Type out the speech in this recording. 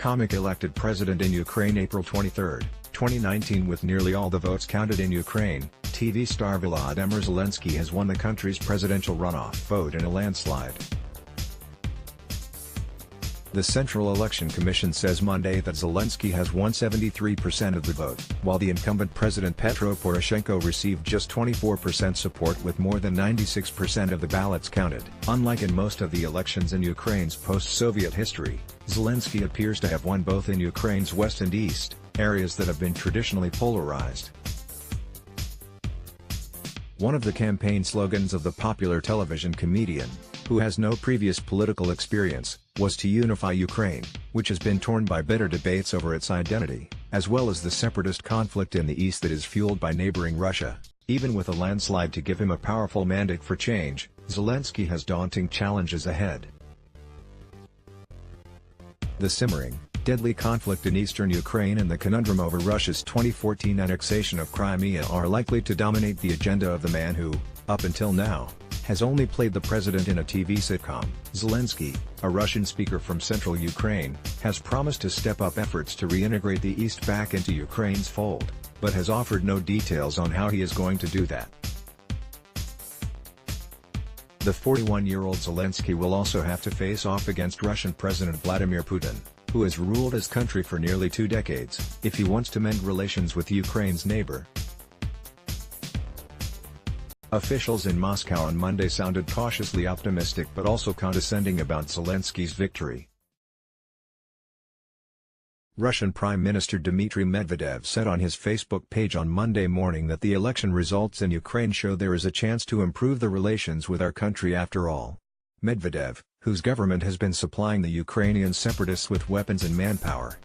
comic elected president in Ukraine April 23, 2019. With nearly all the votes counted in Ukraine, TV star Volodymyr Zelensky has won the country's presidential runoff vote in a landslide. The Central Election Commission says Monday that Zelensky has won 73% of the vote, while the incumbent President Petro Poroshenko received just 24% support with more than 96% of the ballots counted. Unlike in most of the elections in Ukraine's post-Soviet history, Zelensky appears to have won both in Ukraine's west and east, areas that have been traditionally polarized. One of the campaign slogans of the popular television comedian, who has no previous political experience, was to unify Ukraine, which has been torn by bitter debates over its identity, as well as the separatist conflict in the east that is fueled by neighboring Russia. Even with a landslide to give him a powerful mandate for change, Zelensky has daunting challenges ahead. The simmering, deadly conflict in eastern Ukraine and the conundrum over Russia's 2014 annexation of Crimea are likely to dominate the agenda of the man who, up until now, has only played the president in a TV sitcom. Zelensky, a Russian speaker from central Ukraine, has promised to step up efforts to reintegrate the east back into Ukraine's fold, but has offered no details on how he is going to do that. The 41-year-old Zelensky will also have to face off against Russian President Vladimir Putin, who has ruled his country for nearly 2 decades, if he wants to mend relations with Ukraine's neighbor. Officials in Moscow on Monday sounded cautiously optimistic but also condescending about Zelensky's victory. Russian Prime Minister Dmitry Medvedev said on his Facebook page on Monday morning that the election results in Ukraine show there is a chance to improve the relations with our country after all. Medvedev, whose government has been supplying the Ukrainian separatists with weapons and manpower,